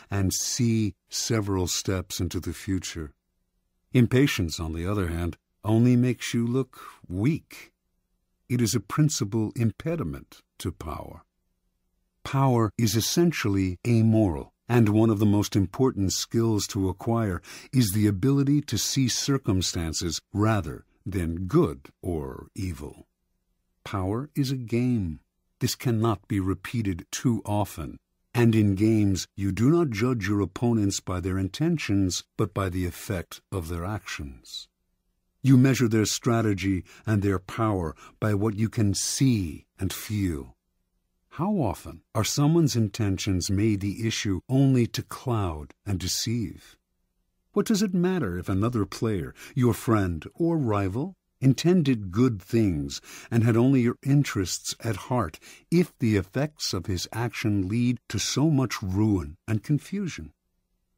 and see several steps into the future. Impatience, on the other hand, only makes you look weak. It is a principal impediment to power. Power is essentially amoral, and one of the most important skills to acquire is the ability to see circumstances rather than good or evil. Power is a game. This cannot be repeated too often, and in games you do not judge your opponents by their intentions, but by the effect of their actions. You measure their strategy and their power by what you can see and feel. How often are someone's intentions made the issue only to cloud and deceive? What does it matter if another player, your friend or rival, intended good things and had only your interests at heart, if the effects of his action lead to so much ruin and confusion?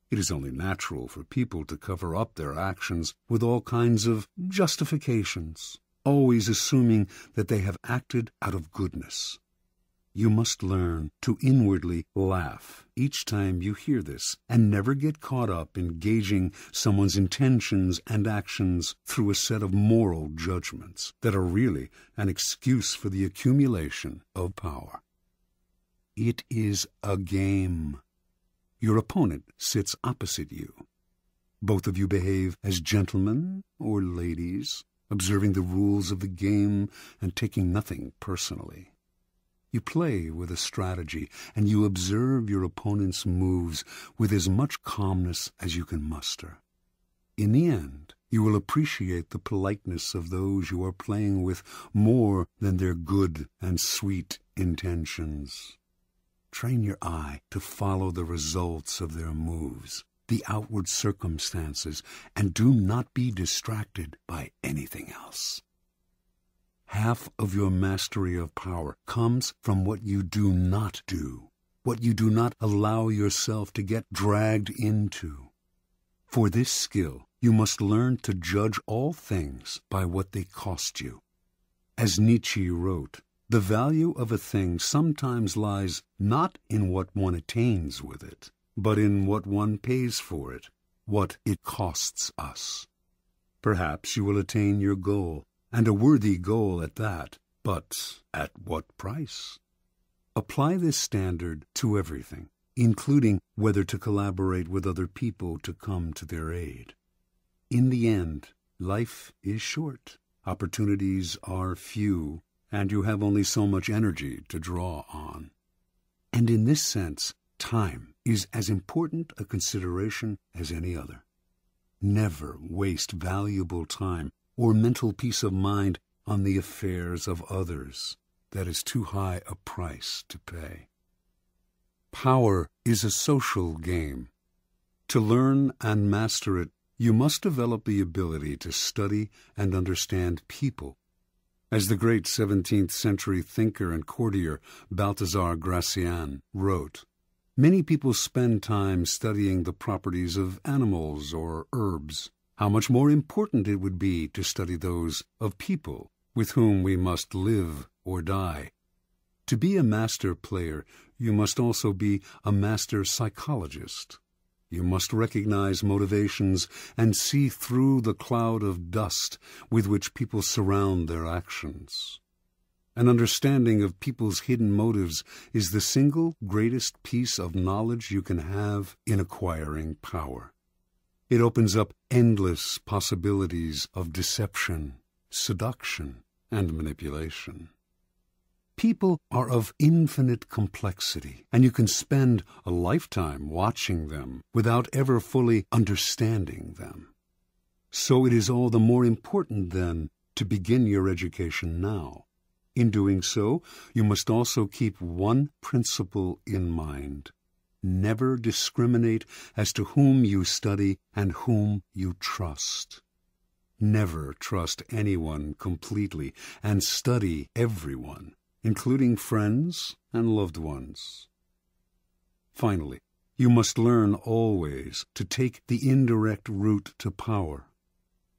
It is only natural for people to cover up their actions with all kinds of justifications, always assuming that they have acted out of goodness. You must learn to inwardly laugh each time you hear this, and never get caught up in gauging someone's intentions and actions through a set of moral judgments that are really an excuse for the accumulation of power. It is a game. Your opponent sits opposite you. Both of you behave as gentlemen or ladies, observing the rules of the game and taking nothing personally. You play with a strategy, and you observe your opponent's moves with as much calmness as you can muster. In the end, you will appreciate the politeness of those you are playing with more than their good and sweet intentions. Train your eye to follow the results of their moves, the outward circumstances, and do not be distracted by anything else. Half of your mastery of power comes from what you do not do, what you do not allow yourself to get dragged into. For this skill, you must learn to judge all things by what they cost you. As Nietzsche wrote, the value of a thing sometimes lies not in what one attains with it, but in what one pays for it, what it costs us. Perhaps you will attain your goal, and a worthy goal at that, but at what price? Apply this standard to everything, including whether to collaborate with other people to come to their aid. In the end, life is short, opportunities are few, and you have only so much energy to draw on. And in this sense, time is as important a consideration as any other. Never waste valuable time or mental peace of mind on the affairs of others. That is too high a price to pay. Power is a social game. To learn and master it, you must develop the ability to study and understand people. As the great 17th century thinker and courtier Balthazar Gracian wrote, many people spend time studying the properties of animals or herbs. How much more important it would be to study those of people with whom we must live or die. To be a master player, you must also be a master psychologist. You must recognize motivations and see through the cloud of dust with which people surround their actions. An understanding of people's hidden motives is the single greatest piece of knowledge you can have in acquiring power. It opens up endless possibilities of deception, seduction, and manipulation. People are of infinite complexity, and you can spend a lifetime watching them without ever fully understanding them. So it is all the more important, then, to begin your education now. In doing so, you must also keep one principle in mind. Never discriminate as to whom you study and whom you trust. Never trust anyone completely, and study everyone, including friends and loved ones. Finally, you must learn always to take the indirect route to power.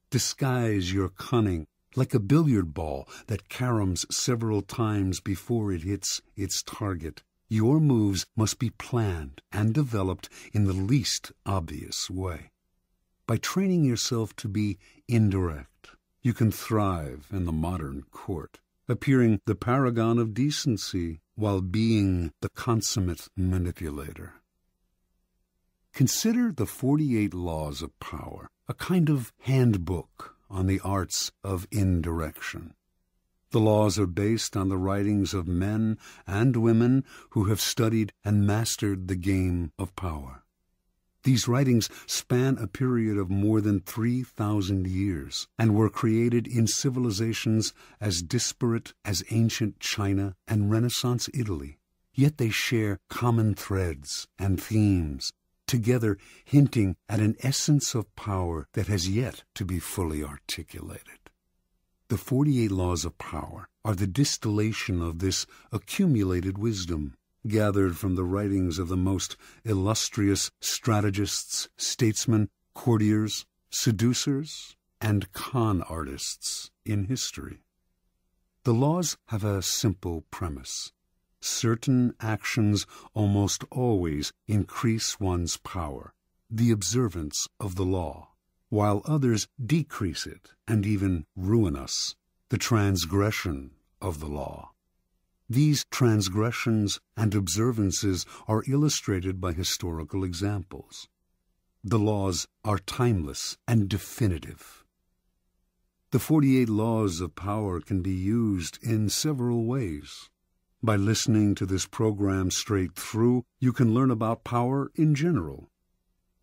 Disguise your cunning like a billiard ball that caroms several times before it hits its target. Your moves must be planned and developed in the least obvious way. By training yourself to be indirect, you can thrive in the modern court, appearing the paragon of decency while being the consummate manipulator. Consider the 48 Laws of Power, a kind of handbook on the arts of indirection. The laws are based on the writings of men and women who have studied and mastered the game of power. These writings span a period of more than 3,000 years and were created in civilizations as disparate as ancient China and Renaissance Italy. Yet they share common threads and themes, together hinting at an essence of power that has yet to be fully articulated. The 48 Laws of Power are the distillation of this accumulated wisdom, gathered from the writings of the most illustrious strategists, statesmen, courtiers, seducers, and con artists in history. The laws have a simple premise. Certain actions almost always increase one's power, the observance of the law, while others decrease it and even ruin us, the transgression of the law. These transgressions and observances are illustrated by historical examples. The laws are timeless and definitive. The 48 Laws of Power can be used in several ways. By listening to this program straight through, you can learn about power in general.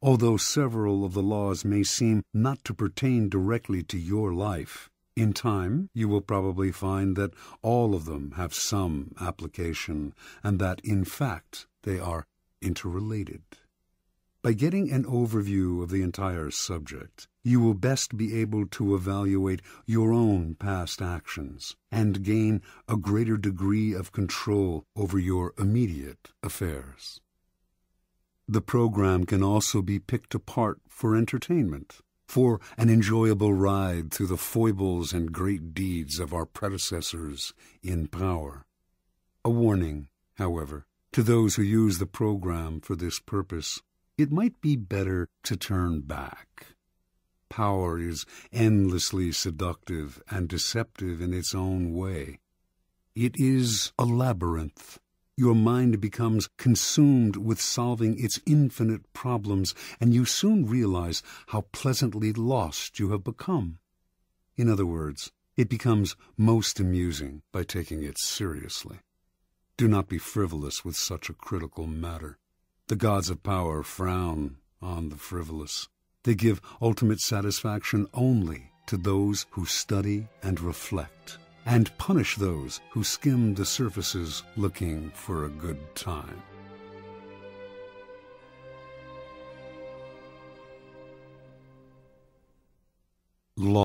Although several of the laws may seem not to pertain directly to your life, in time you will probably find that all of them have some application and that, in fact, they are interrelated. By getting an overview of the entire subject, you will best be able to evaluate your own past actions and gain a greater degree of control over your immediate affairs. The program can also be picked apart for entertainment, for an enjoyable ride through the foibles and great deeds of our predecessors in power. A warning, however, to those who use the program for this purpose: it might be better to turn back. Power is endlessly seductive and deceptive in its own way. It is a labyrinth. Your mind becomes consumed with solving its infinite problems, and you soon realize how pleasantly lost you have become. In other words, it becomes most amusing by taking it seriously. Do not be frivolous with such a critical matter. The gods of power frown on the frivolous. They give ultimate satisfaction only to those who study and reflect, and punish those who skim the surfaces looking for a good time.